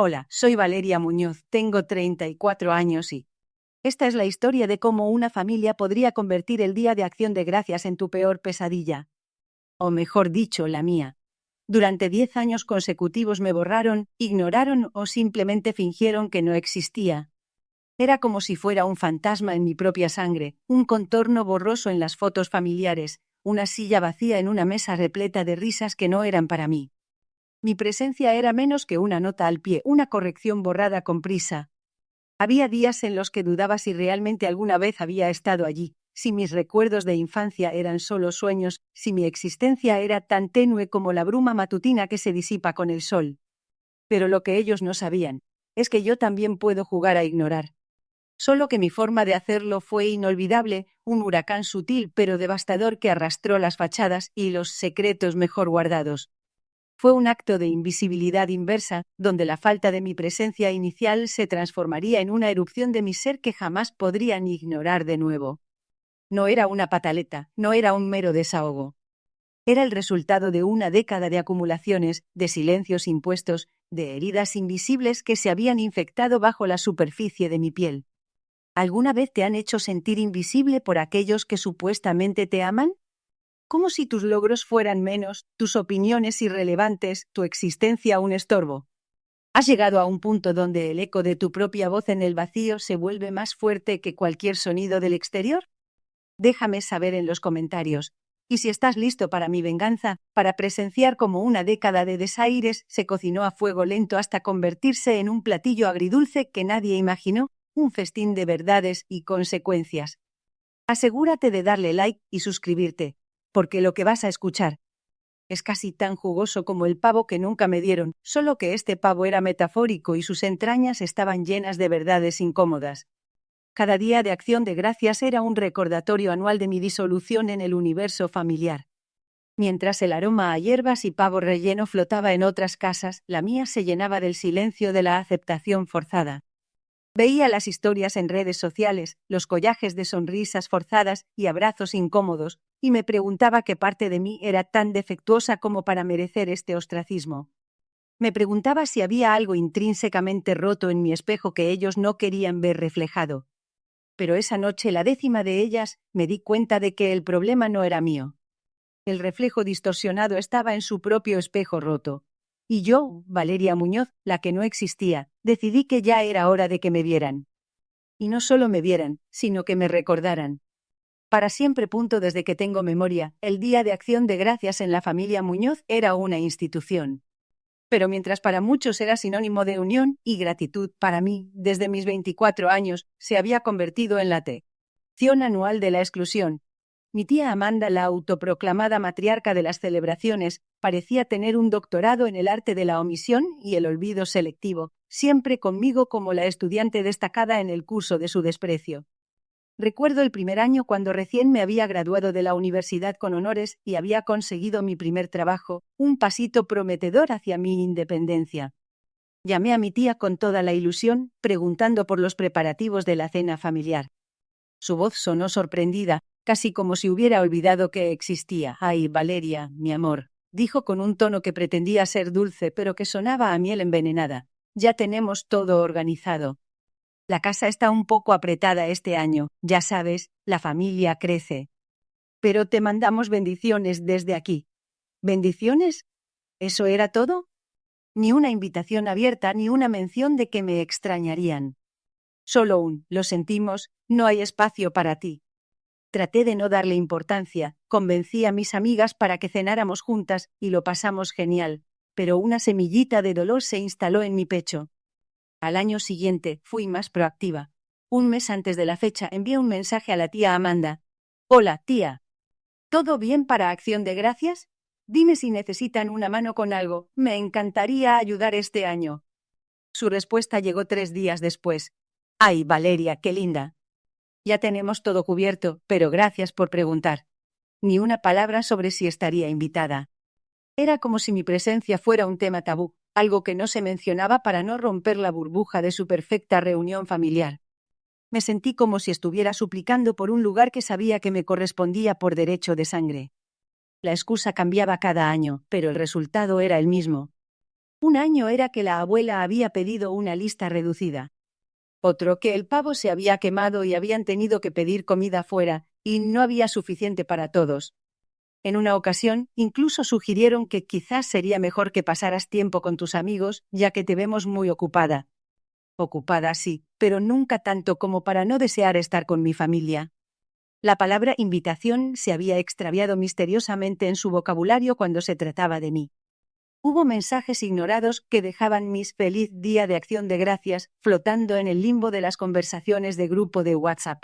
Hola, soy Valeria Muñoz, tengo 34 años y esta es la historia de cómo una familia podría convertir el Día de Acción de Gracias en tu peor pesadilla. O mejor dicho, la mía. Durante 10 años consecutivos me borraron, ignoraron o simplemente fingieron que no existía. Era como si fuera un fantasma en mi propia sangre, un contorno borroso en las fotos familiares, una silla vacía en una mesa repleta de risas que no eran para mí. Mi presencia era menos que una nota al pie, una corrección borrada con prisa. Había días en los que dudaba si realmente alguna vez había estado allí, si mis recuerdos de infancia eran solo sueños, si mi existencia era tan tenue como la bruma matutina que se disipa con el sol. Pero lo que ellos no sabían es que yo también puedo jugar a ignorar. Solo que mi forma de hacerlo fue inolvidable, un huracán sutil pero devastador que arrastró las fachadas y los secretos mejor guardados. Fue un acto de invisibilidad inversa, donde la falta de mi presencia inicial se transformaría en una erupción de mi ser que jamás podrían ignorar de nuevo. No era una pataleta, no era un mero desahogo. Era el resultado de una década de acumulaciones, de silencios impuestos, de heridas invisibles que se habían infectado bajo la superficie de mi piel. ¿Alguna vez te han hecho sentir invisible por aquellos que supuestamente te aman? Como si tus logros fueran menos, tus opiniones irrelevantes, tu existencia un estorbo. ¿Has llegado a un punto donde el eco de tu propia voz en el vacío se vuelve más fuerte que cualquier sonido del exterior? Déjame saber en los comentarios. Y si estás listo para mi venganza, para presenciar cómo una década de desaires se cocinó a fuego lento hasta convertirse en un platillo agridulce que nadie imaginó, un festín de verdades y consecuencias. Asegúrate de darle like y suscribirte, porque lo que vas a escuchar es casi tan jugoso como el pavo que nunca me dieron, solo que este pavo era metafórico y sus entrañas estaban llenas de verdades incómodas. Cada día de Acción de Gracias era un recordatorio anual de mi disolución en el universo familiar. Mientras el aroma a hierbas y pavo relleno flotaba en otras casas, la mía se llenaba del silencio de la aceptación forzada. Veía las historias en redes sociales, los collajes de sonrisas forzadas y abrazos incómodos, y me preguntaba qué parte de mí era tan defectuosa como para merecer este ostracismo. Me preguntaba si había algo intrínsecamente roto en mi espejo que ellos no querían ver reflejado. Pero esa noche, la 10ª de ellas, me di cuenta de que el problema no era mío. El reflejo distorsionado estaba en su propio espejo roto. Y yo, Valeria Muñoz, la que no existía, decidí que ya era hora de que me vieran. Y no solo me vieran, sino que me recordaran. Para siempre. Desde que tengo memoria, el Día de Acción de Gracias en la familia Muñoz era una institución. Pero mientras para muchos era sinónimo de unión y gratitud, para mí, desde mis 24 años, se había convertido en la acción anual de la exclusión. Mi tía Amanda, la autoproclamada matriarca de las celebraciones, parecía tener un doctorado en el arte de la omisión y el olvido selectivo, siempre conmigo como la estudiante destacada en el curso de su desprecio. Recuerdo el primer año cuando recién me había graduado de la universidad con honores y había conseguido mi primer trabajo, un pasito prometedor hacia mi independencia. Llamé a mi tía con toda la ilusión, preguntando por los preparativos de la cena familiar. Su voz sonó sorprendida, casi como si hubiera olvidado que existía. «Ay, Valeria, mi amor», dijo con un tono que pretendía ser dulce pero que sonaba a miel envenenada. «Ya tenemos todo organizado. La casa está un poco apretada este año, ya sabes, la familia crece. Pero te mandamos bendiciones desde aquí». ¿Bendiciones? ¿Eso era todo? Ni una invitación abierta ni una mención de que me extrañarían. Solo «lo sentimos, no hay espacio para ti». Traté de no darle importancia, convencí a mis amigas para que cenáramos juntas y lo pasamos genial, pero una semillita de dolor se instaló en mi pecho. Al año siguiente fui más proactiva. Un mes antes de la fecha envié un mensaje a la tía Amanda. «Hola, tía. ¿Todo bien para Acción de Gracias? Dime si necesitan una mano con algo. Me encantaría ayudar este año». Su respuesta llegó 3 días después. «Ay, Valeria, qué linda. Ya tenemos todo cubierto, pero gracias por preguntar». Ni una palabra sobre si estaría invitada. Era como si mi presencia fuera un tema tabú, algo que no se mencionaba para no romper la burbuja de su perfecta reunión familiar. Me sentí como si estuviera suplicando por un lugar que sabía que me correspondía por derecho de sangre. La excusa cambiaba cada año, pero el resultado era el mismo. Un año era que la abuela había pedido una lista reducida. Otro que el pavo se había quemado y habían tenido que pedir comida fuera, y no había suficiente para todos. En una ocasión, incluso sugirieron que quizás sería mejor que pasaras tiempo con tus amigos, ya que te vemos muy ocupada. Ocupada, sí, pero nunca tanto como para no desear estar con mi familia. La palabra invitación se había extraviado misteriosamente en su vocabulario cuando se trataba de mí. Hubo mensajes ignorados que dejaban mis feliz día de acción de gracias flotando en el limbo de las conversaciones de grupo de WhatsApp.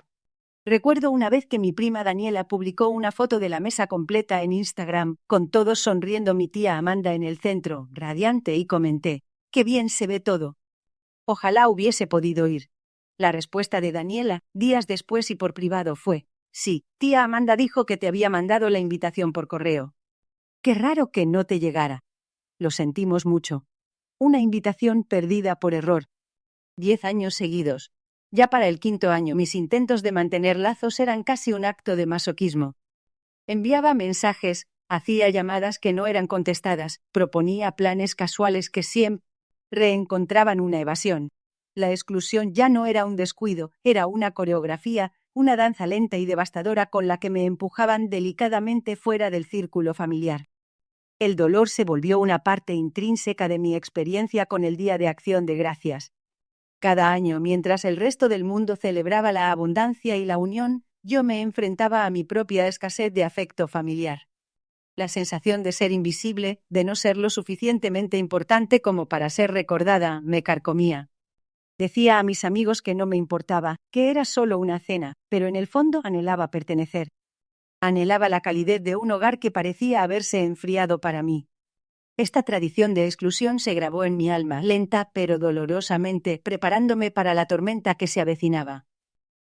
Recuerdo una vez que mi prima Daniela publicó una foto de la mesa completa en Instagram, con todos sonriendo, mi tía Amanda en el centro, radiante, y comenté: «¡Qué bien se ve todo! Ojalá hubiese podido ir». La respuesta de Daniela, días después y por privado, fue: «Sí, tía Amanda dijo que te había mandado la invitación por correo. Qué raro que no te llegara. Lo sentimos mucho. Una invitación perdida por error. 10 años seguidos. Ya para el 5.º año mis intentos de mantener lazos eran casi un acto de masoquismo. Enviaba mensajes, hacía llamadas que no eran contestadas, proponía planes casuales que siempre reencontraban una evasión. La exclusión ya no era un descuido, era una coreografía, una danza lenta y devastadora con la que me empujaban delicadamente fuera del círculo familiar. El dolor se volvió una parte intrínseca de mi experiencia con el Día de Acción de Gracias. Cada año, mientras el resto del mundo celebraba la abundancia y la unión, yo me enfrentaba a mi propia escasez de afecto familiar. La sensación de ser invisible, de no ser lo suficientemente importante como para ser recordada, me carcomía. Decía a mis amigos que no me importaba, que era solo una cena, pero en el fondo anhelaba pertenecer. Anhelaba la calidez de un hogar que parecía haberse enfriado para mí. Esta tradición de exclusión se grabó en mi alma, lenta pero dolorosamente, preparándome para la tormenta que se avecinaba.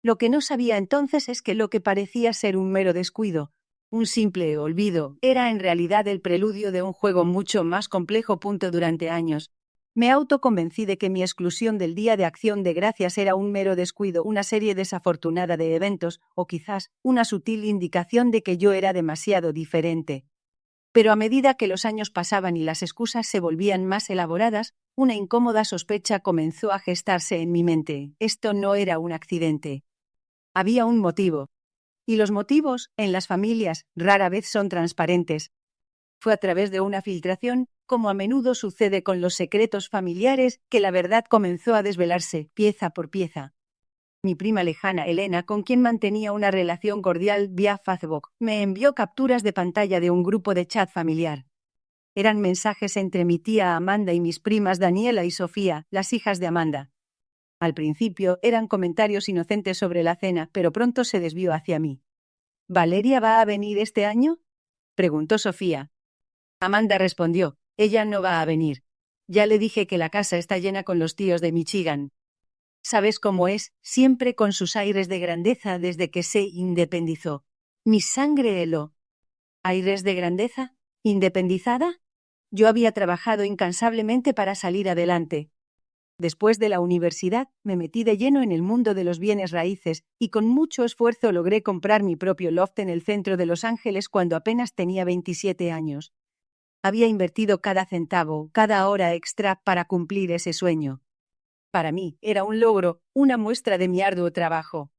Lo que no sabía entonces es que lo que parecía ser un mero descuido, un simple olvido, era en realidad el preludio de un juego mucho más complejo. Durante años me autoconvencí de que mi exclusión del Día de Acción de Gracias era un mero descuido, una serie desafortunada de eventos, o quizás una sutil indicación de que yo era demasiado diferente. Pero a medida que los años pasaban y las excusas se volvían más elaboradas, una incómoda sospecha comenzó a gestarse en mi mente. Esto no era un accidente. Había un motivo. Y los motivos, en las familias, rara vez son transparentes. Fue a través de una filtración, como a menudo sucede con los secretos familiares, que la verdad comenzó a desvelarse, pieza por pieza. Mi prima lejana, Elena, con quien mantenía una relación cordial vía Facebook, me envió capturas de pantalla de un grupo de chat familiar. Eran mensajes entre mi tía Amanda y mis primas Daniela y Sofía, las hijas de Amanda. Al principio eran comentarios inocentes sobre la cena, pero pronto se desvió hacia mí. «¿Valeria va a venir este año?», preguntó Sofía. Amanda respondió: «Ella no va a venir. Ya le dije que la casa está llena con los tíos de Michigan. ¿Sabes cómo es? Siempre con sus aires de grandeza desde que se independizó. Mi sangre heló». ¿Aires de grandeza? ¿Independizada? Yo había trabajado incansablemente para salir adelante. Después de la universidad, me metí de lleno en el mundo de los bienes raíces y con mucho esfuerzo logré comprar mi propio loft en el centro de Los Ángeles cuando apenas tenía 27 años. Había invertido cada centavo, cada hora extra para cumplir ese sueño. Para mí era un logro, una muestra de mi arduo trabajo.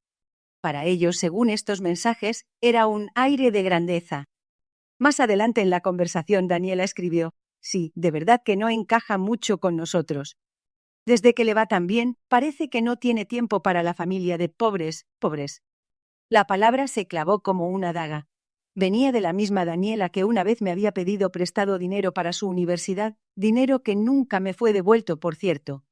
Para ellos, según estos mensajes, era un aire de grandeza. Más adelante en la conversación, Daniela escribió: «Sí, de verdad que no encaja mucho con nosotros. Desde que le va tan bien, parece que no tiene tiempo para la familia de pobres». La palabra se clavó como una daga. Venía de la misma Daniela que una vez me había pedido prestado dinero para su universidad, dinero que nunca me fue devuelto, por cierto.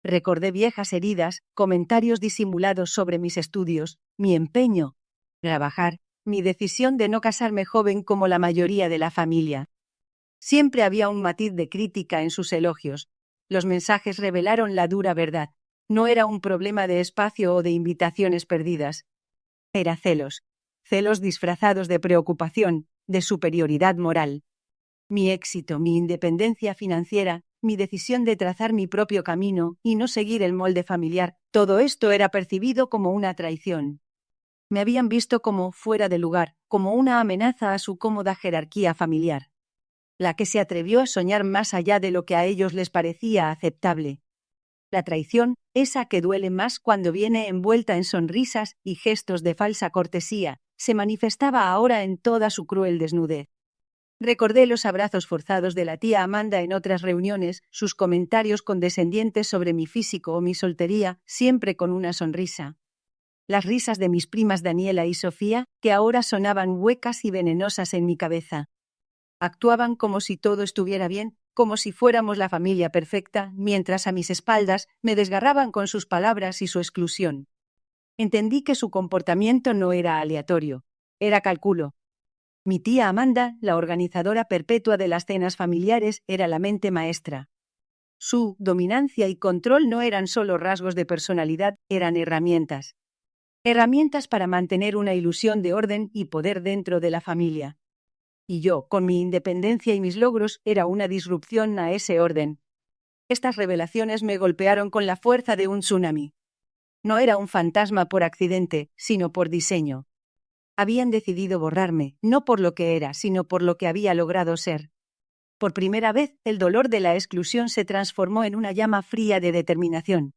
Recordé viejas heridas, comentarios disimulados sobre mis estudios, mi empeño, trabajar, mi decisión de no casarme joven como la mayoría de la familia. Siempre había un matiz de crítica en sus elogios. Los mensajes revelaron la dura verdad. No era un problema de espacio o de invitaciones perdidas. Era celos. Celos disfrazados de preocupación, de superioridad moral. Mi éxito, mi independencia financiera, mi decisión de trazar mi propio camino y no seguir el molde familiar, todo esto era percibido como una traición. Me habían visto como fuera de lugar, como una amenaza a su cómoda jerarquía familiar. la que se atrevió a soñar más allá de lo que a ellos les parecía aceptable. La traición, esa que duele más cuando viene envuelta en sonrisas y gestos de falsa cortesía, se manifestaba ahora en toda su cruel desnudez. Recordé los abrazos forzados de la tía Amanda en otras reuniones, sus comentarios condescendientes sobre mi físico o mi soltería, siempre con una sonrisa. Las risas de mis primas Daniela y Sofía, que ahora sonaban huecas y venenosas en mi cabeza. Actuaban como si todo estuviera bien, como si fuéramos la familia perfecta, mientras a mis espaldas me desgarraban con sus palabras y su exclusión. Entendí que su comportamiento no era aleatorio, era cálculo. Mi tía Amanda, la organizadora perpetua de las cenas familiares, era la mente maestra. Su dominancia y control no eran solo rasgos de personalidad, eran herramientas. Herramientas para mantener una ilusión de orden y poder dentro de la familia. Y yo, con mi independencia y mis logros, era una disrupción a ese orden. Estas revelaciones me golpearon con la fuerza de un tsunami. No era un fantasma por accidente, sino por diseño. Habían decidido borrarme, no por lo que era, sino por lo que había logrado ser. Por primera vez, el dolor de la exclusión se transformó en una llama fría de determinación.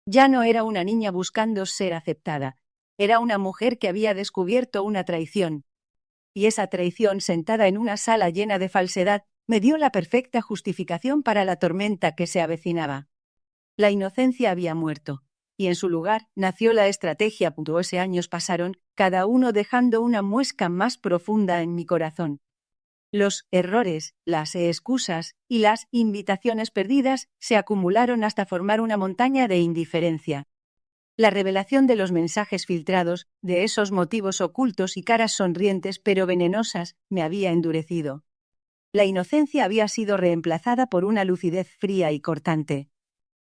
Ya no era una niña buscando ser aceptada. Era una mujer que había descubierto una traición. Y esa traición, sentada en una sala llena de falsedad, me dio la perfecta justificación para la tormenta que se avecinaba. La inocencia había muerto, y en su lugar nació la estrategia. 12 años pasaron, cada uno dejando una muesca más profunda en mi corazón. Los errores, las excusas y las invitaciones perdidas se acumularon hasta formar una montaña de indiferencia. La revelación de los mensajes filtrados, de esos motivos ocultos y caras sonrientes pero venenosas, me había endurecido. La inocencia había sido reemplazada por una lucidez fría y cortante.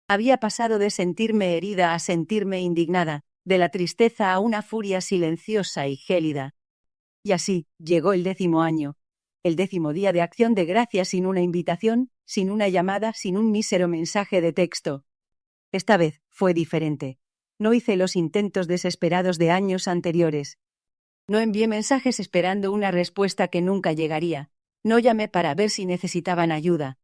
Había pasado de sentirme herida a sentirme indignada, de la tristeza a una furia silenciosa y gélida. Y así llegó el 10º año. El 10º día de acción de gracias sin una invitación, sin una llamada, sin un mísero mensaje de texto. Esta vez fue diferente. No hice los intentos desesperados de años anteriores. No envié mensajes esperando una respuesta que nunca llegaría. No llamé para ver si necesitaban ayuda.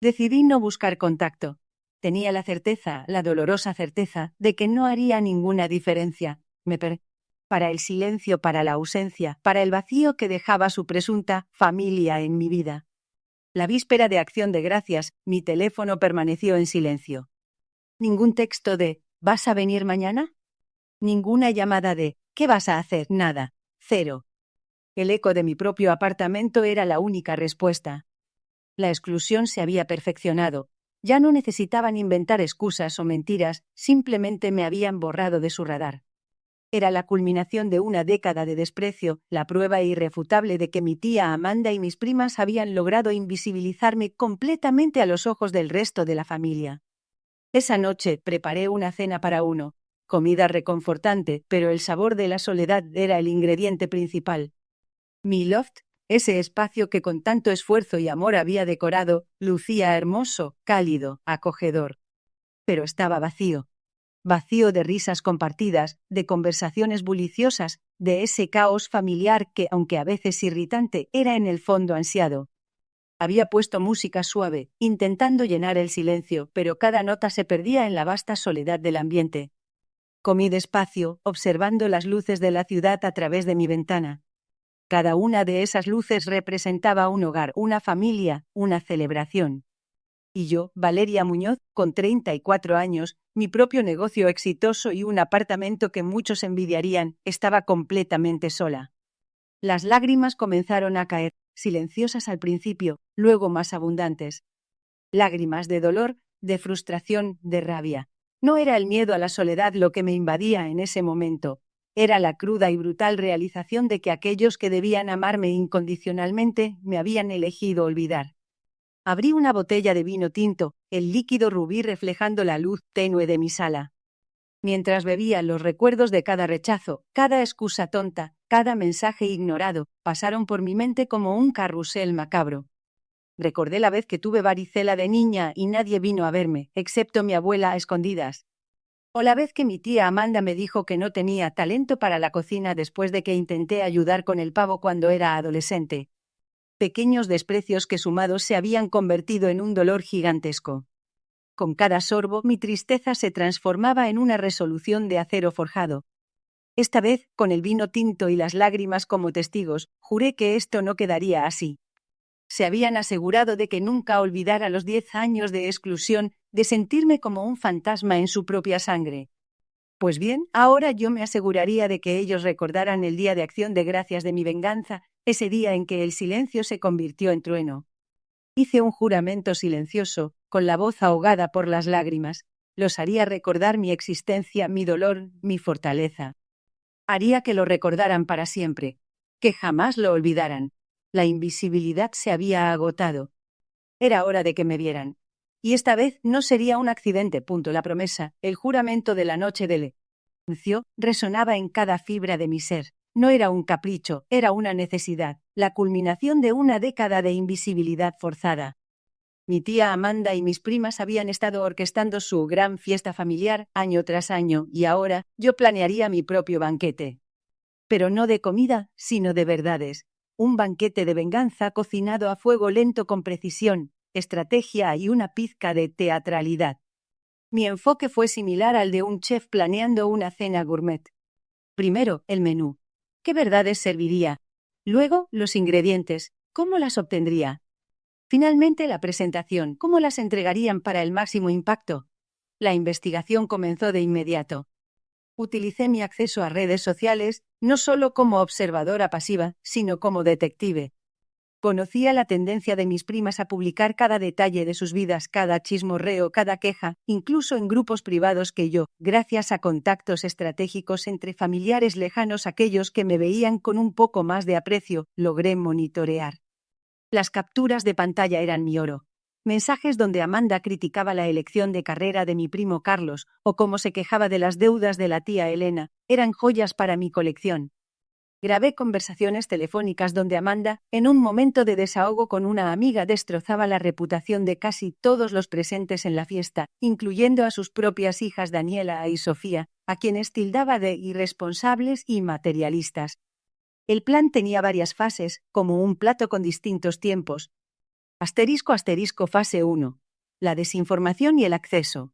Decidí no buscar contacto. Tenía la certeza, la dolorosa certeza, de que no haría ninguna diferencia. Para el silencio, para la ausencia, para el vacío que dejaba su presunta familia en mi vida. La víspera de Acción de Gracias, mi teléfono permaneció en silencio. Ningún texto de ¿vas a venir mañana? Ninguna llamada de ¿qué vas a hacer? Nada. Cero. El eco de mi propio apartamento era la única respuesta. La exclusión se había perfeccionado. Ya no necesitaban inventar excusas o mentiras, simplemente me habían borrado de su radar. Era la culminación de una década de desprecio, la prueba irrefutable de que mi tía Amanda y mis primas habían logrado invisibilizarme completamente a los ojos del resto de la familia. Esa noche preparé una cena para uno, comida reconfortante, pero el sabor de la soledad era el ingrediente principal. Mi loft, ese espacio que con tanto esfuerzo y amor había decorado, lucía hermoso, cálido, acogedor. Pero estaba vacío. Vacío de risas compartidas, de conversaciones buliciosas, de ese caos familiar que, aunque a veces irritante, era en el fondo ansiado. Había puesto música suave, intentando llenar el silencio, pero cada nota se perdía en la vasta soledad del ambiente. Comí despacio, observando las luces de la ciudad a través de mi ventana. Cada una de esas luces representaba un hogar, una familia, una celebración. Y yo, Valeria Muñoz, con 34 años, mi propio negocio exitoso y un apartamento que muchos envidiarían, estaba completamente sola. Las lágrimas comenzaron a caer, silenciosas al principio, luego más abundantes. Lágrimas de dolor, de frustración, de rabia. No era el miedo a la soledad lo que me invadía en ese momento. Era la cruda y brutal realización de que aquellos que debían amarme incondicionalmente me habían elegido olvidar. Abrí una botella de vino tinto, el líquido rubí reflejando la luz tenue de mi sala. Mientras bebía, los recuerdos de cada rechazo, cada excusa tonta, cada mensaje ignorado, pasaron por mi mente como un carrusel macabro. Recordé la vez que tuve varicela de niña y nadie vino a verme, excepto mi abuela a escondidas. O la vez que mi tía Amanda me dijo que no tenía talento para la cocina después de que intenté ayudar con el pavo cuando era adolescente. pequeños desprecios que sumados se habían convertido en un dolor gigantesco. Con cada sorbo mi tristeza se transformaba en una resolución de acero forjado. Esta vez, con el vino tinto y las lágrimas como testigos, juré que esto no quedaría así. Se habían asegurado de que nunca olvidara los 10 años de exclusión, de sentirme como un fantasma en su propia sangre. Pues bien, ahora yo me aseguraría de que ellos recordaran el día de acción de gracias de mi venganza, ese día en que el silencio se convirtió en trueno. Hice un juramento silencioso, con la voz ahogada por las lágrimas. Los haría recordar mi existencia, mi dolor, mi fortaleza. Haría que lo recordaran para siempre, que jamás lo olvidaran. La invisibilidad se había agotado. Era hora de que me vieran. Y esta vez no sería un accidente. La promesa, el juramento de la noche del silencio, resonaba en cada fibra de mi ser. No era un capricho, era una necesidad, la culminación de una década de invisibilidad forzada. Mi tía Amanda y mis primas habían estado orquestando su gran fiesta familiar año tras año, y ahora yo planearía mi propio banquete. Pero no de comida, sino de verdades. Un banquete de venganza cocinado a fuego lento con precisión, estrategia y una pizca de teatralidad. Mi enfoque fue similar al de un chef planeando una cena gourmet. Primero, el menú. ¿Qué verdades serviría? Luego, los ingredientes. ¿Cómo las obtendría? Finalmente, la presentación. ¿Cómo las entregarían para el máximo impacto? La investigación comenzó de inmediato. Utilicé mi acceso a redes sociales, no solo como observadora pasiva, sino como detective. Conocía la tendencia de mis primas a publicar cada detalle de sus vidas, cada chismorreo, cada queja, incluso en grupos privados que yo, gracias a contactos estratégicos entre familiares lejanos, aquellos que me veían con un poco más de aprecio, logré monitorear. Las capturas de pantalla eran mi oro. Mensajes donde Amanda criticaba la elección de carrera de mi primo Carlos o cómo se quejaba de las deudas de la tía Elena, eran joyas para mi colección. Grabé conversaciones telefónicas donde Amanda, en un momento de desahogo con una amiga, destrozaba la reputación de casi todos los presentes en la fiesta, incluyendo a sus propias hijas Daniela y Sofía, a quienes tildaba de irresponsables y materialistas. El plan tenía varias fases, como un plato con distintos tiempos. Fase 1. La desinformación y el acceso.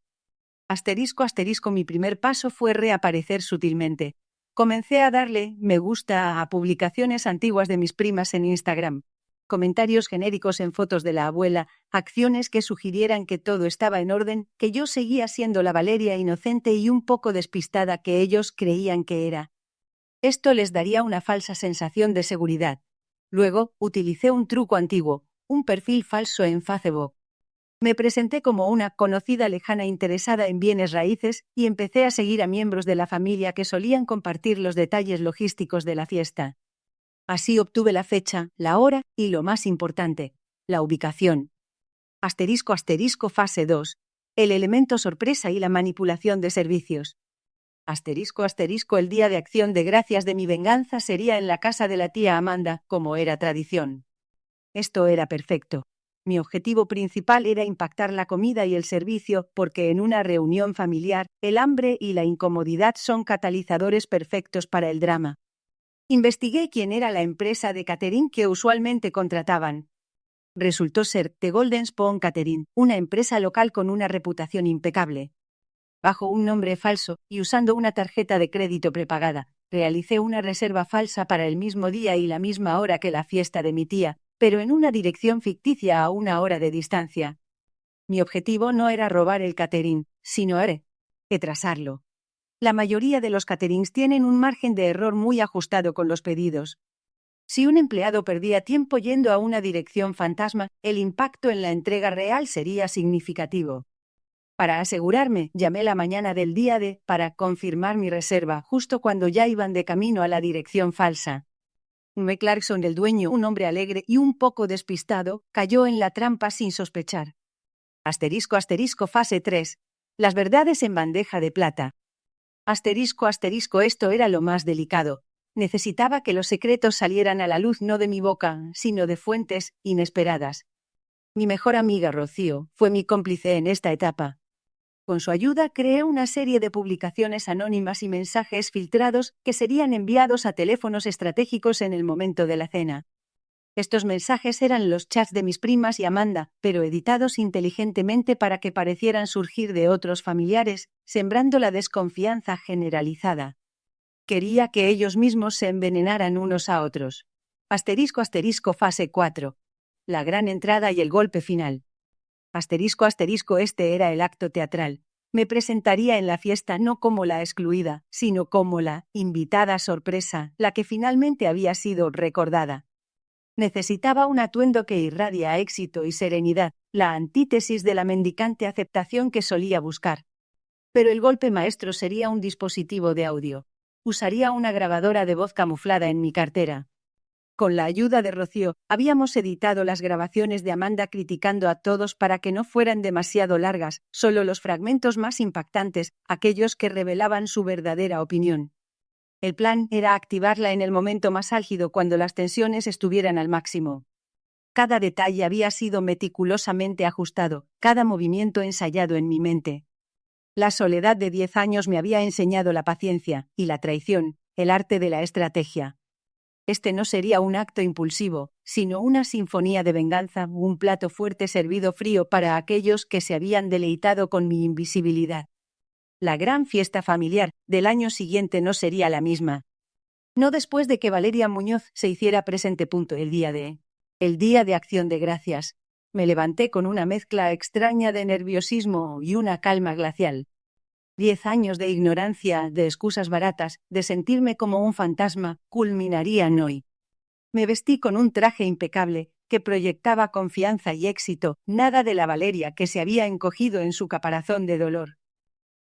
Mi primer paso fue reaparecer sutilmente. Comencé a darle me gusta a publicaciones antiguas de mis primas en Instagram. Comentarios genéricos en fotos de la abuela, acciones que sugirieran que todo estaba en orden, que yo seguía siendo la Valeria inocente y un poco despistada que ellos creían que era. Esto les daría una falsa sensación de seguridad. Luego, utilicé un truco antiguo, un perfil falso en Facebook. Me presenté como una conocida lejana interesada en bienes raíces y empecé a seguir a miembros de la familia que solían compartir los detalles logísticos de la fiesta. Así obtuve la fecha, la hora y, lo más importante, la ubicación. Fase 2. El elemento sorpresa y la manipulación de servicios. El día de acción de gracias de mi venganza sería en la casa de la tía Amanda, como era tradición. Esto era perfecto. Mi objetivo principal era impactar la comida y el servicio, porque en una reunión familiar, el hambre y la incomodidad son catalizadores perfectos para el drama. Investigué quién era la empresa de catering que usualmente contrataban. Resultó ser The Golden Spoon Catering, una empresa local con una reputación impecable. Bajo un nombre falso y usando una tarjeta de crédito prepagada, realicé una reserva falsa para el mismo día y la misma hora que la fiesta de mi tía, pero en una dirección ficticia a 1 hora de distancia. Mi objetivo no era robar el catering, sino retrasarlo. La mayoría de los caterings tienen un margen de error muy ajustado con los pedidos. Si un empleado perdía tiempo yendo a una dirección fantasma, el impacto en la entrega real sería significativo. Para asegurarme, llamé la mañana del día para confirmar mi reserva, justo cuando ya iban de camino a la dirección falsa. Clarkson, el dueño, un hombre alegre y un poco despistado, cayó en la trampa sin sospechar. Fase 3. Las verdades en bandeja de plata. Esto era lo más delicado. Necesitaba que los secretos salieran a la luz no de mi boca, sino de fuentes inesperadas. Mi mejor amiga Rocío fue mi cómplice en esta etapa. Con su ayuda creé una serie de publicaciones anónimas y mensajes filtrados que serían enviados a teléfonos estratégicos en el momento de la cena. Estos mensajes eran los chats de mis primas y Amanda, pero editados inteligentemente para que parecieran surgir de otros familiares, sembrando la desconfianza generalizada. Quería que ellos mismos se envenenaran unos a otros. Asterisco asterisco fase 4. La gran entrada y el golpe final. Asterisco asterisco este era el acto teatral. Me presentaría en la fiesta no como la excluida, sino como la invitada sorpresa, la que finalmente había sido recordada. Necesitaba un atuendo que irradia éxito y serenidad, la antítesis de la mendicante aceptación que solía buscar. Pero el golpe maestro sería un dispositivo de audio. Usaría una grabadora de voz camuflada en mi cartera. Con la ayuda de Rocío, habíamos editado las grabaciones de Amanda criticando a todos para que no fueran demasiado largas, solo los fragmentos más impactantes, aquellos que revelaban su verdadera opinión. El plan era activarla en el momento más álgido cuando las tensiones estuvieran al máximo. Cada detalle había sido meticulosamente ajustado, cada movimiento ensayado en mi mente. La soledad de 10 años me había enseñado la paciencia y la traición, el arte de la estrategia. Este no sería un acto impulsivo, sino una sinfonía de venganza, un plato fuerte servido frío para aquellos que se habían deleitado con mi invisibilidad. La gran fiesta familiar del año siguiente no sería la misma. No después de que Valeria Muñoz se hiciera presente. El día de Acción de Gracias. Me levanté con una mezcla extraña de nerviosismo y una calma glacial. 10 años de ignorancia, de excusas baratas, de sentirme como un fantasma, culminarían hoy. Me vestí con un traje impecable, que proyectaba confianza y éxito, nada de la Valeria que se había encogido en su caparazón de dolor.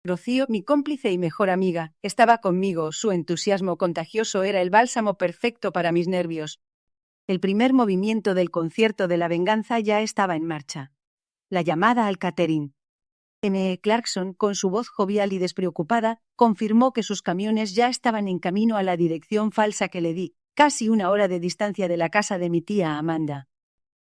Rocío, mi cómplice y mejor amiga, estaba conmigo, su entusiasmo contagioso era el bálsamo perfecto para mis nervios. El primer movimiento del concierto de la venganza ya estaba en marcha. La llamada al catering. M. Clarkson, con su voz jovial y despreocupada, confirmó que sus camiones ya estaban en camino a la dirección falsa que le di, casi 1 hora de distancia de la casa de mi tía Amanda.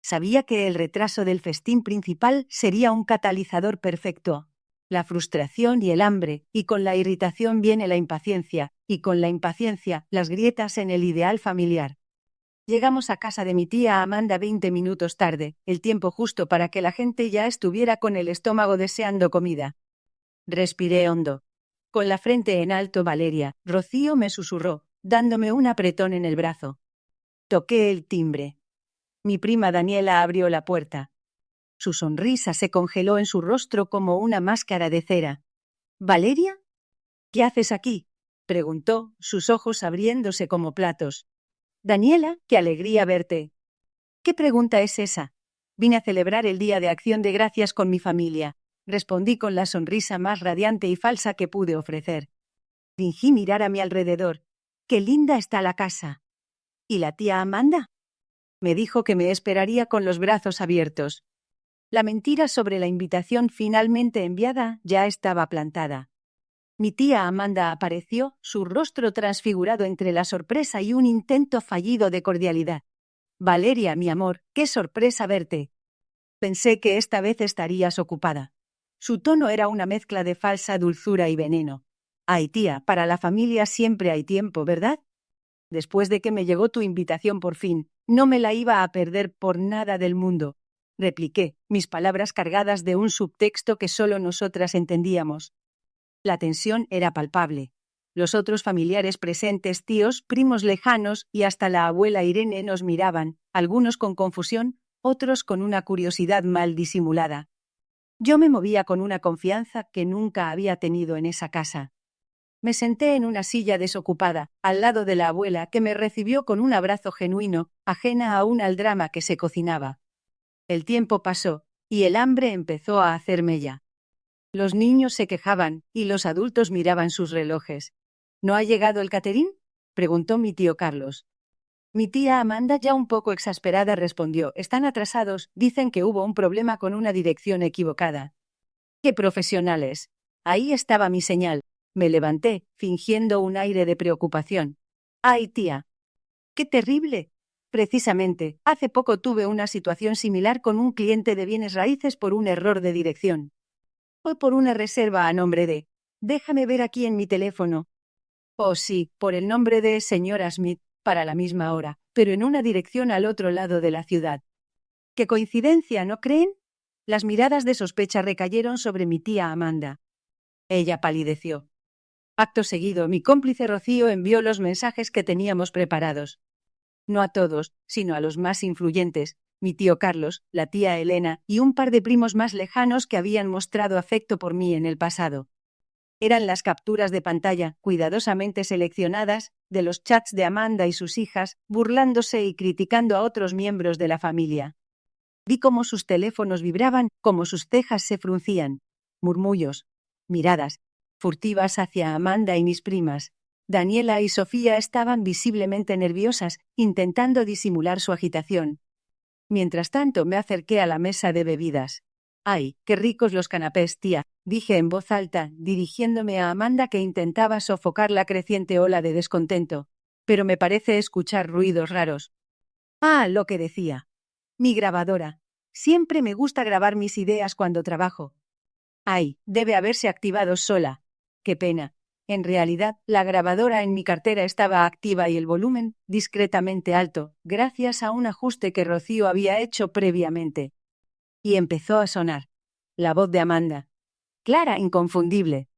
Sabía que el retraso del festín principal sería un catalizador perfecto. La frustración y el hambre, y con la irritación viene la impaciencia, y con la impaciencia, las grietas en el ideal familiar. Llegamos a casa de mi tía Amanda 20 minutos tarde, el tiempo justo para que la gente ya estuviera con el estómago deseando comida. Respiré hondo. Con la frente en alto, Valeria, Rocío me susurró, dándome un apretón en el brazo. Toqué el timbre. Mi prima Daniela abrió la puerta. Su sonrisa se congeló en su rostro como una máscara de cera. ¿Valeria? ¿Qué haces aquí?, preguntó, sus ojos abriéndose como platos. Daniela, qué alegría verte. ¿Qué pregunta es esa? Vine a celebrar el Día de Acción de Gracias con mi familia, respondí con la sonrisa más radiante y falsa que pude ofrecer. Fingí mirar a mi alrededor. ¡Qué linda está la casa! ¿Y la tía Amanda? Me dijo que me esperaría con los brazos abiertos. La mentira sobre la invitación finalmente enviada ya estaba plantada. Mi tía Amanda apareció, su rostro transfigurado entre la sorpresa y un intento fallido de cordialidad. Valeria, mi amor, qué sorpresa verte. Pensé que esta vez estarías ocupada. Su tono era una mezcla de falsa dulzura y veneno. Ay, tía, para la familia siempre hay tiempo, ¿verdad? Después de que me llegó tu invitación por fin, no me la iba a perder por nada del mundo, repliqué, mis palabras cargadas de un subtexto que solo nosotras entendíamos. La tensión era palpable. Los otros familiares presentes, tíos, primos lejanos y hasta la abuela Irene nos miraban, algunos con confusión, otros con una curiosidad mal disimulada. Yo me movía con una confianza que nunca había tenido en esa casa. Me senté en una silla desocupada, al lado de la abuela, que me recibió con un abrazo genuino, ajena aún al drama que se cocinaba. El tiempo pasó, y el hambre empezó a hacer mella. Los niños se quejaban, y los adultos miraban sus relojes. ¿No ha llegado el catering?, preguntó mi tío Carlos. Mi tía Amanda, ya un poco exasperada, respondió: están atrasados, dicen que hubo un problema con una dirección equivocada. ¡Qué profesionales! Ahí estaba mi señal. Me levanté, fingiendo un aire de preocupación. ¡Ay, tía! ¡Qué terrible! Precisamente, hace poco tuve una situación similar con un cliente de bienes raíces por un error de dirección. O por una reserva a nombre de... Déjame ver aquí en mi teléfono. Oh sí, por el nombre de señora Smith. para la misma hora, pero en una dirección al otro lado de la ciudad. ¡Qué coincidencia, ¿no creen? Las miradas de sospecha recayeron sobre mi tía Amanda. Ella palideció. Acto seguido, mi cómplice Rocío envió los mensajes que teníamos preparados. No a todos, sino a los más influyentes, mi tío Carlos, la tía Elena y un par de primos más lejanos que habían mostrado afecto por mí en el pasado. Eran las capturas de pantalla, cuidadosamente seleccionadas, de los chats de Amanda y sus hijas, burlándose y criticando a otros miembros de la familia. Vi cómo sus teléfonos vibraban, cómo sus cejas se fruncían. Murmullos, miradas, furtivas hacia Amanda y mis primas. Daniela y Sofía estaban visiblemente nerviosas, intentando disimular su agitación. Mientras tanto me acerqué a la mesa de bebidas. «¡Ay, qué ricos los canapés, tía!», dije en voz alta, dirigiéndome a Amanda que intentaba sofocar la creciente ola de descontento. «Pero me parece escuchar ruidos raros». «Ah, lo que decía. Mi grabadora. Siempre me gusta grabar mis ideas cuando trabajo». «Ay, debe haberse activado sola. Qué pena. En realidad, la grabadora en mi cartera estaba activa y el volumen, discretamente alto, gracias a un ajuste que Rocío había hecho previamente». Y empezó a sonar. La voz de Amanda. Clara, inconfundible.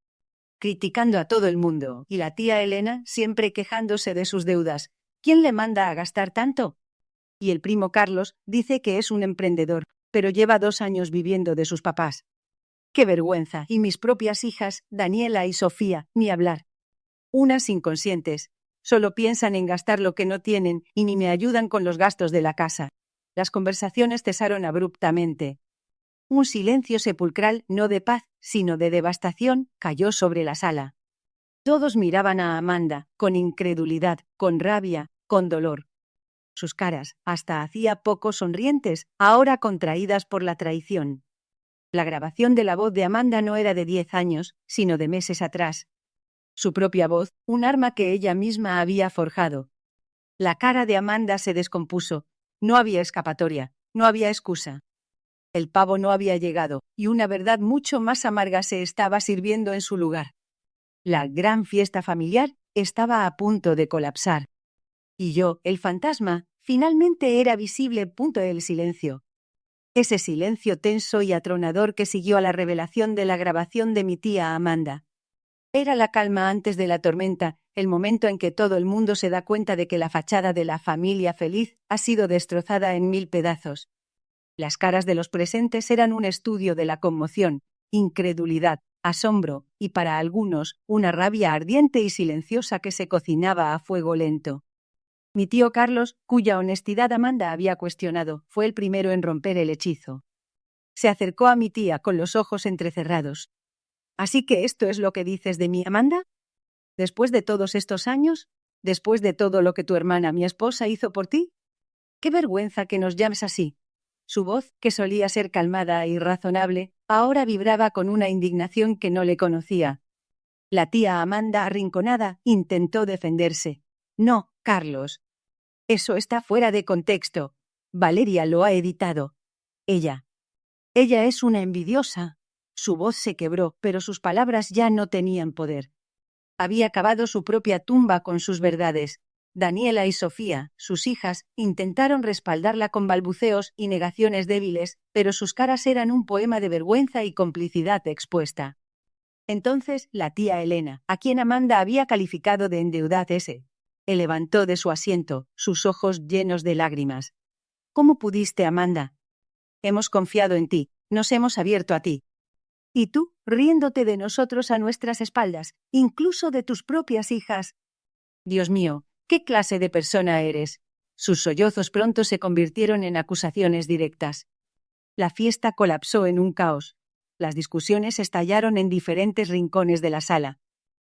Criticando a todo el mundo, y la tía Elena siempre quejándose de sus deudas. ¿Quién le manda a gastar tanto? Y el primo Carlos dice que es un emprendedor, pero lleva 2 años viviendo de sus papás. ¡Qué vergüenza! Y mis propias hijas, Daniela y Sofía, ni hablar. Unas inconscientes. Solo piensan en gastar lo que no tienen y ni me ayudan con los gastos de la casa. Las conversaciones cesaron abruptamente. Un silencio sepulcral, no de paz, sino de devastación, cayó sobre la sala. Todos miraban a Amanda, con incredulidad, con rabia, con dolor. Sus caras, hasta hacía poco sonrientes, ahora contraídas por la traición. La grabación de la voz de Amanda no era de 10 años, sino de meses atrás. Su propia voz, un arma que ella misma había forjado. La cara de Amanda se descompuso. No había escapatoria, no había excusa. El pavo no había llegado, y una verdad mucho más amarga se estaba sirviendo en su lugar. La gran fiesta familiar estaba a punto de colapsar. Y yo, el fantasma, finalmente era visible. El silencio. Ese silencio tenso y atronador que siguió a la revelación de la grabación de mi tía Amanda. Era la calma antes de la tormenta, el momento en que todo el mundo se da cuenta de que la fachada de la familia feliz ha sido destrozada en 1000 pedazos. Las caras de los presentes eran un estudio de la conmoción, incredulidad, asombro y, para algunos, una rabia ardiente y silenciosa que se cocinaba a fuego lento. Mi tío Carlos, cuya honestidad Amanda había cuestionado, fue el primero en romper el hechizo. Se acercó a mi tía con los ojos entrecerrados. «¿Así que esto es lo que dices de mí, Amanda? ¿Después de todos estos años? ¿Después de todo lo que tu hermana, mi esposa, hizo por ti? ¡Qué vergüenza que nos llames así!». Su voz, que solía ser calmada y razonable, ahora vibraba con una indignación que no le conocía. La tía Amanda, arrinconada, intentó defenderse. «No, Carlos. Eso está fuera de contexto. Valeria lo ha editado. Ella es una envidiosa». Su voz se quebró, pero sus palabras ya no tenían poder. Había cavado su propia tumba con sus verdades. Daniela y Sofía, sus hijas, intentaron respaldarla con balbuceos y negaciones débiles, pero sus caras eran un poema de vergüenza y complicidad expuesta. Entonces, la tía Elena, a quien Amanda había calificado de endeudad se levantó de su asiento, sus ojos llenos de lágrimas. «¿Cómo pudiste, Amanda? Hemos confiado en ti, nos hemos abierto a ti. Y tú, riéndote de nosotros a nuestras espaldas, incluso de tus propias hijas. Dios mío, ¿qué clase de persona eres?». Sus sollozos pronto se convirtieron en acusaciones directas. La fiesta colapsó en un caos. Las discusiones estallaron en diferentes rincones de la sala.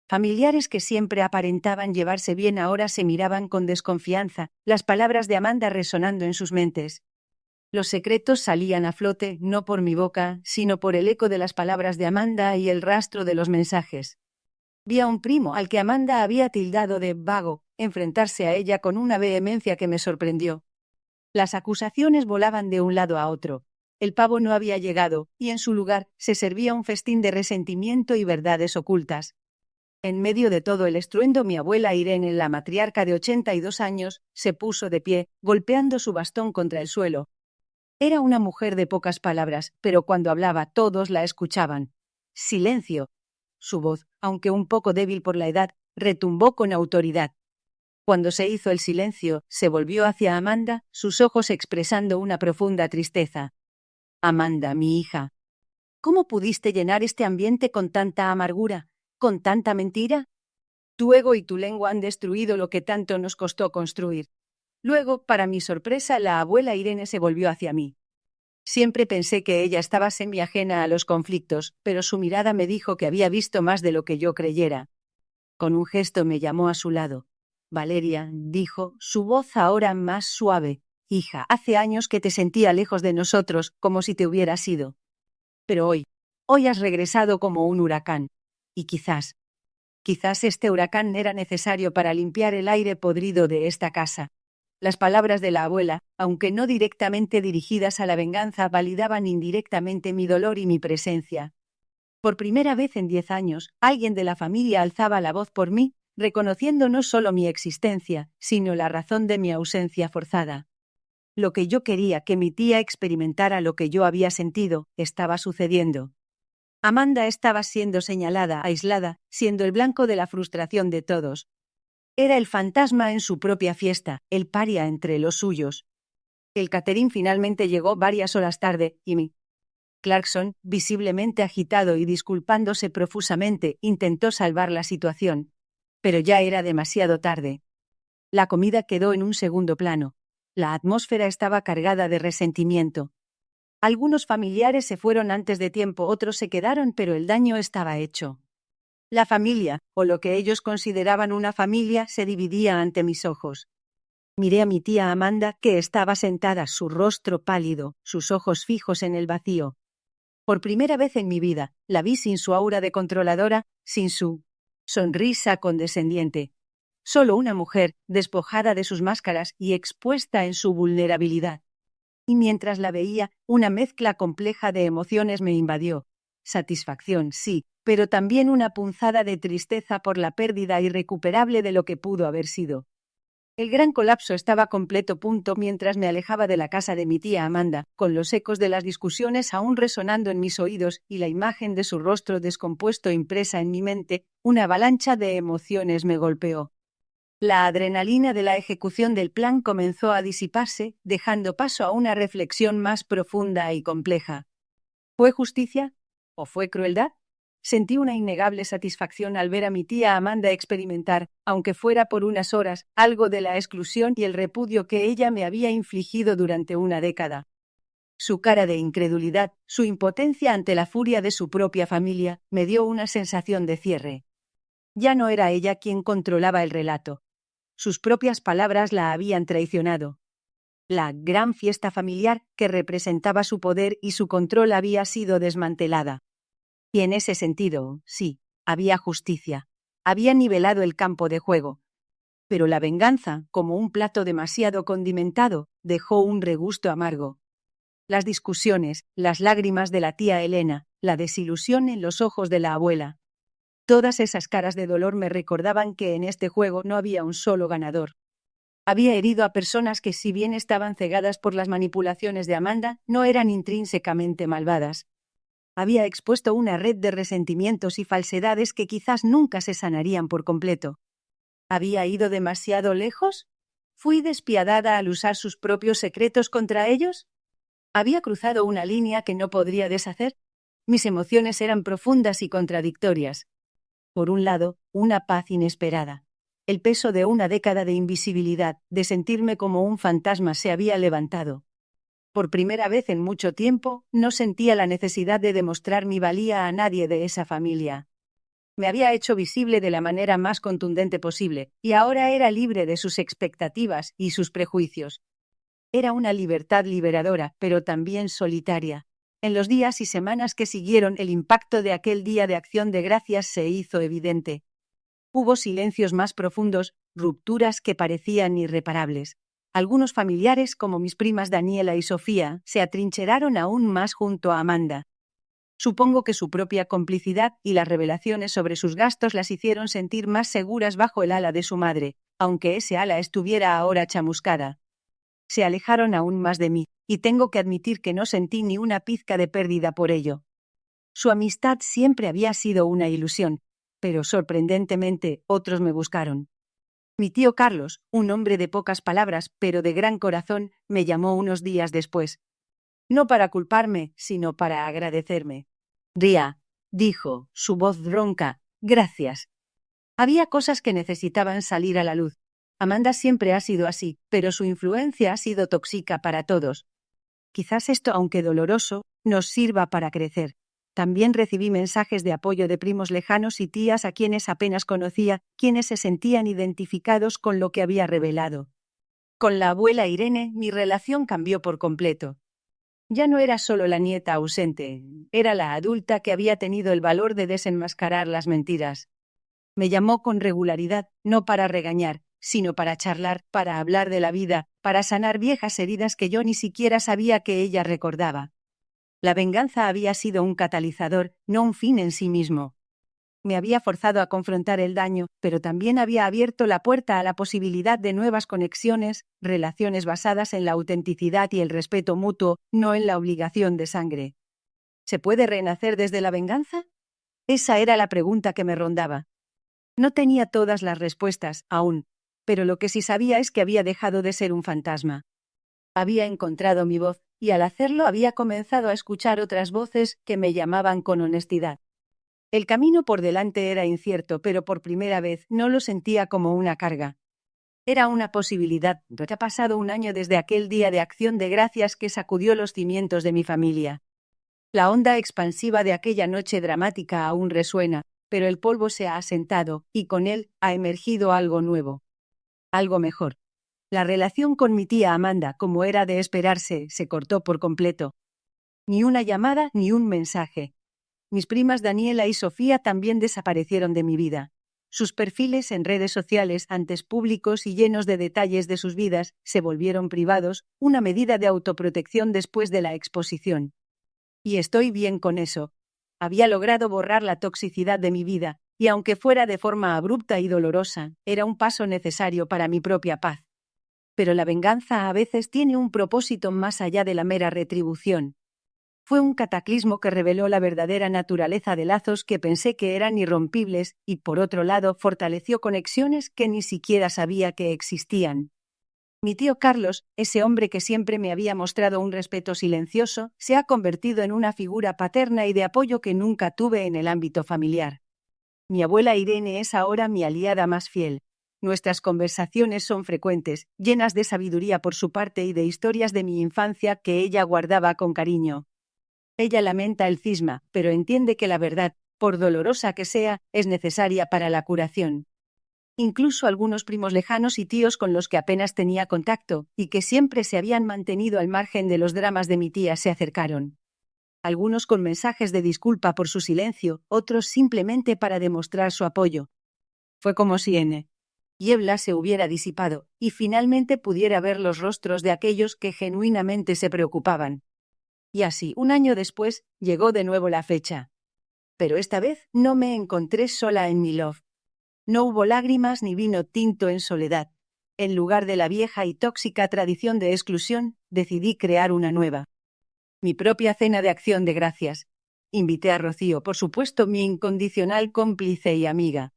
Familiares que siempre aparentaban llevarse bien ahora se miraban con desconfianza, las palabras de Amanda resonando en sus mentes. Los secretos salían a flote no por mi boca, sino por el eco de las palabras de Amanda y el rastro de los mensajes. Vi a un primo, al que Amanda había tildado de vago, enfrentarse a ella con una vehemencia que me sorprendió. Las acusaciones volaban de un lado a otro. El pavo no había llegado, y en su lugar se servía un festín de resentimiento y verdades ocultas. En medio de todo el estruendo, mi abuela Irene, la matriarca de 82 años, se puso de pie, golpeando su bastón contra el suelo. Era una mujer de pocas palabras, pero cuando hablaba todos la escuchaban. Silencio. Su voz, aunque un poco débil por la edad, retumbó con autoridad. Cuando se hizo el silencio, se volvió hacia Amanda, sus ojos expresando una profunda tristeza. Amanda, mi hija, ¿cómo pudiste llenar este ambiente con tanta amargura, con tanta mentira? Tu ego y tu lengua han destruido lo que tanto nos costó construir. Luego, para mi sorpresa, la abuela Irene se volvió hacia mí. Siempre pensé que ella estaba semi-ajena a los conflictos, pero su mirada me dijo que había visto más de lo que yo creyera. Con un gesto me llamó a su lado. Valeria, dijo, su voz ahora más suave. Hija, hace años que te sentía lejos de nosotros, como si te hubieras ido. Pero hoy has regresado como un huracán. Y quizás este huracán era necesario para limpiar el aire podrido de esta casa. Las palabras de la abuela, aunque no directamente dirigidas a la venganza, validaban indirectamente mi dolor y mi presencia. Por primera vez en 10 años, alguien de la familia alzaba la voz por mí, reconociendo no solo mi existencia, sino la razón de mi ausencia forzada. Lo que yo quería que mi tía experimentara, lo que yo había sentido, estaba sucediendo. Amanda estaba siendo señalada, aislada, siendo el blanco de la frustración de todos. Era el fantasma en su propia fiesta, el paria entre los suyos. El catering finalmente llegó varias horas tarde, y mi Clarkson, visiblemente agitado y disculpándose profusamente, intentó salvar la situación. Pero ya era demasiado tarde. La comida quedó en un segundo plano. La atmósfera estaba cargada de resentimiento. Algunos familiares se fueron antes de tiempo, otros se quedaron, pero el daño estaba hecho. La familia, o lo que ellos consideraban una familia, se dividía ante mis ojos. Miré a mi tía Amanda, que estaba sentada, su rostro pálido, sus ojos fijos en el vacío. Por primera vez en mi vida, la vi sin su aura de controladora, sin su sonrisa condescendiente. Solo una mujer, despojada de sus máscaras y expuesta en su vulnerabilidad. Y mientras la veía, una mezcla compleja de emociones me invadió. Satisfacción, sí, pero también una punzada de tristeza por la pérdida irrecuperable de lo que pudo haber sido. El gran colapso estaba a completo punto mientras me alejaba de la casa de mi tía Amanda, con los ecos de las discusiones aún resonando en mis oídos y la imagen de su rostro descompuesto impresa en mi mente. Una avalancha de emociones me golpeó. La adrenalina de la ejecución del plan comenzó a disiparse, dejando paso a una reflexión más profunda y compleja. ¿Fue justicia? ¿O fue crueldad? Sentí una innegable satisfacción al ver a mi tía Amanda experimentar, aunque fuera por unas horas, algo de la exclusión y el repudio que ella me había infligido durante una década. Su cara de incredulidad, su impotencia ante la furia de su propia familia, me dio una sensación de cierre. Ya no era ella quien controlaba el relato. Sus propias palabras la habían traicionado. La gran fiesta familiar que representaba su poder y su control había sido desmantelada. Y en ese sentido, sí, había justicia. Había nivelado el campo de juego. Pero la venganza, como un plato demasiado condimentado, dejó un regusto amargo. Las discusiones, las lágrimas de la tía Elena, la desilusión en los ojos de la abuela. Todas esas caras de dolor me recordaban que en este juego no había un solo ganador. Había herido a personas que, si bien estaban cegadas por las manipulaciones de Amanda, no eran intrínsecamente malvadas. Había expuesto una red de resentimientos y falsedades que quizás nunca se sanarían por completo. ¿Había ido demasiado lejos? ¿Fui despiadada al usar sus propios secretos contra ellos? ¿Había cruzado una línea que no podría deshacer? Mis emociones eran profundas y contradictorias. Por un lado, una paz inesperada. El peso de una década de invisibilidad, de sentirme como un fantasma, se había levantado. Por primera vez en mucho tiempo, no sentía la necesidad de demostrar mi valía a nadie de esa familia. Me había hecho visible de la manera más contundente posible, y ahora era libre de sus expectativas y sus prejuicios. Era una libertad liberadora, pero también solitaria. En los días y semanas que siguieron, el impacto de aquel día de Acción de Gracias se hizo evidente. Hubo silencios más profundos, rupturas que parecían irreparables. Algunos familiares, como mis primas Daniela y Sofía, se atrincheraron aún más junto a Amanda. Supongo que su propia complicidad y las revelaciones sobre sus gastos las hicieron sentir más seguras bajo el ala de su madre, aunque ese ala estuviera ahora chamuscada. Se alejaron aún más de mí, y tengo que admitir que no sentí ni una pizca de pérdida por ello. Su amistad siempre había sido una ilusión, pero sorprendentemente otros me buscaron. Mi tío Carlos, un hombre de pocas palabras pero de gran corazón, me llamó unos días después. No para culparme, sino para agradecerme. Ría, dijo, su voz ronca, gracias. Había cosas que necesitaban salir a la luz. Amanda siempre ha sido así, pero su influencia ha sido tóxica para todos. Quizás esto, aunque doloroso, nos sirva para crecer. También recibí mensajes de apoyo de primos lejanos y tías a quienes apenas conocía, quienes se sentían identificados con lo que había revelado. Con la abuela Irene, mi relación cambió por completo. Ya no era solo la nieta ausente, era la adulta que había tenido el valor de desenmascarar las mentiras. Me llamó con regularidad, no para regañar, sino para charlar, para hablar de la vida, para sanar viejas heridas que yo ni siquiera sabía que ella recordaba. La venganza había sido un catalizador, no un fin en sí mismo. Me había forzado a confrontar el daño, pero también había abierto la puerta a la posibilidad de nuevas conexiones, relaciones basadas en la autenticidad y el respeto mutuo, no en la obligación de sangre. ¿Se puede renacer desde la venganza? Esa era la pregunta que me rondaba. No tenía todas las respuestas, aún, pero lo que sí sabía es que había dejado de ser un fantasma. Había encontrado mi voz, y al hacerlo había comenzado a escuchar otras voces que me llamaban con honestidad. El camino por delante era incierto, pero por primera vez no lo sentía como una carga. Era una posibilidad. Ya ha pasado un año desde aquel día de acción de gracias que sacudió los cimientos de mi familia. La onda expansiva de aquella noche dramática aún resuena, pero el polvo se ha asentado, y con él ha emergido algo nuevo. Algo mejor. La relación con mi tía Amanda, como era de esperarse, se cortó por completo. Ni una llamada ni un mensaje. Mis primas Daniela y Sofía también desaparecieron de mi vida. Sus perfiles en redes sociales, antes públicos y llenos de detalles de sus vidas, se volvieron privados, una medida de autoprotección después de la exposición. Y estoy bien con eso. Había logrado borrar la toxicidad de mi vida, y aunque fuera de forma abrupta y dolorosa, era un paso necesario para mi propia paz. Pero la venganza a veces tiene un propósito más allá de la mera retribución. Fue un cataclismo que reveló la verdadera naturaleza de lazos que pensé que eran irrompibles y, por otro lado, fortaleció conexiones que ni siquiera sabía que existían. Mi tío Carlos, ese hombre que siempre me había mostrado un respeto silencioso, se ha convertido en una figura paterna y de apoyo que nunca tuve en el ámbito familiar. Mi abuela Irene es ahora mi aliada más fiel. Nuestras conversaciones son frecuentes, llenas de sabiduría por su parte y de historias de mi infancia que ella guardaba con cariño. Ella lamenta el cisma, pero entiende que la verdad, por dolorosa que sea, es necesaria para la curación. Incluso algunos primos lejanos y tíos con los que apenas tenía contacto, y que siempre se habían mantenido al margen de los dramas de mi tía, se acercaron. Algunos con mensajes de disculpa por su silencio, otros simplemente para demostrar su apoyo. Fue como si en niebla se hubiera disipado, y finalmente pudiera ver los rostros de aquellos que genuinamente se preocupaban. Y así, un año después, llegó de nuevo la fecha. Pero esta vez no me encontré sola en mi love. No hubo lágrimas ni vino tinto en soledad. En lugar de la vieja y tóxica tradición de exclusión, decidí crear una nueva. Mi propia cena de acción de gracias. Invité a Rocío, por supuesto, mi incondicional cómplice y amiga.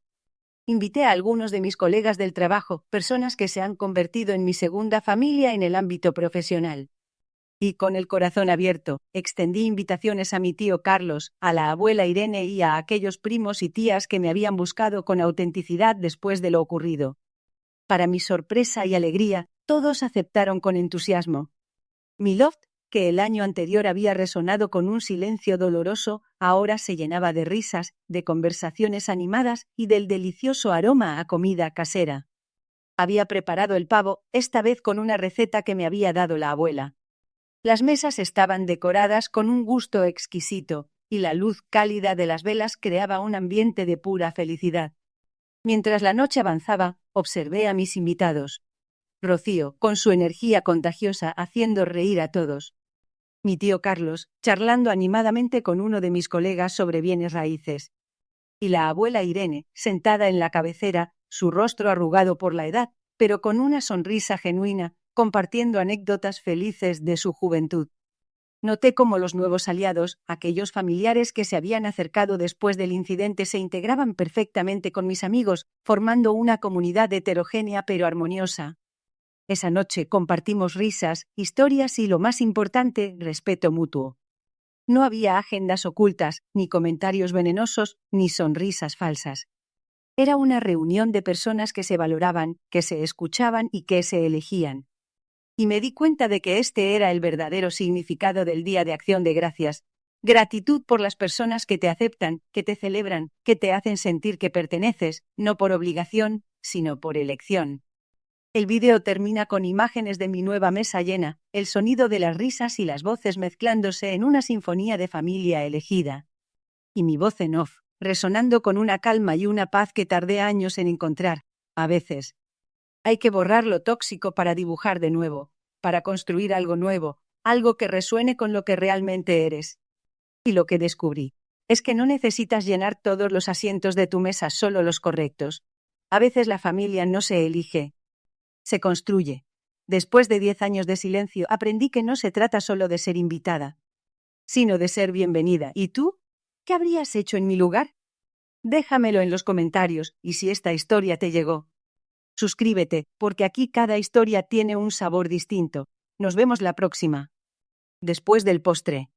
Invité a algunos de mis colegas del trabajo, personas que se han convertido en mi segunda familia en el ámbito profesional. Y con el corazón abierto, extendí invitaciones a mi tío Carlos, a la abuela Irene y a aquellos primos y tías que me habían buscado con autenticidad después de lo ocurrido. Para mi sorpresa y alegría, todos aceptaron con entusiasmo. Mi loft, que el año anterior había resonado con un silencio doloroso, ahora se llenaba de risas, de conversaciones animadas y del delicioso aroma a comida casera. Había preparado el pavo, esta vez con una receta que me había dado la abuela. Las mesas estaban decoradas con un gusto exquisito, y la luz cálida de las velas creaba un ambiente de pura felicidad. Mientras la noche avanzaba, observé a mis invitados. Rocío, con su energía contagiosa, haciendo reír a todos. Mi tío Carlos, charlando animadamente con uno de mis colegas sobre bienes raíces. Y la abuela Irene, sentada en la cabecera, su rostro arrugado por la edad, pero con una sonrisa genuina, compartiendo anécdotas felices de su juventud. Noté cómo los nuevos aliados, aquellos familiares que se habían acercado después del incidente, se integraban perfectamente con mis amigos, formando una comunidad heterogénea pero armoniosa. Esa noche compartimos risas, historias y, lo más importante, respeto mutuo. No había agendas ocultas, ni comentarios venenosos, ni sonrisas falsas. Era una reunión de personas que se valoraban, que se escuchaban y que se elegían. Y me di cuenta de que este era el verdadero significado del Día de Acción de Gracias. Gratitud por las personas que te aceptan, que te celebran, que te hacen sentir que perteneces, no por obligación, sino por elección. El vídeo termina con imágenes de mi nueva mesa llena, el sonido de las risas y las voces mezclándose en una sinfonía de familia elegida. Y mi voz en off, resonando con una calma y una paz que tardé años en encontrar, a veces. Hay que borrar lo tóxico para dibujar de nuevo, para construir algo nuevo, algo que resuene con lo que realmente eres. Y lo que descubrí es que no necesitas llenar todos los asientos de tu mesa, solo los correctos. A veces la familia no se elige, se construye. Después de 10 años de silencio, aprendí que no se trata solo de ser invitada, sino de ser bienvenida. ¿Y tú? ¿Qué habrías hecho en mi lugar? Déjamelo en los comentarios, y si esta historia te llegó, suscríbete, porque aquí cada historia tiene un sabor distinto. Nos vemos la próxima. Después del postre.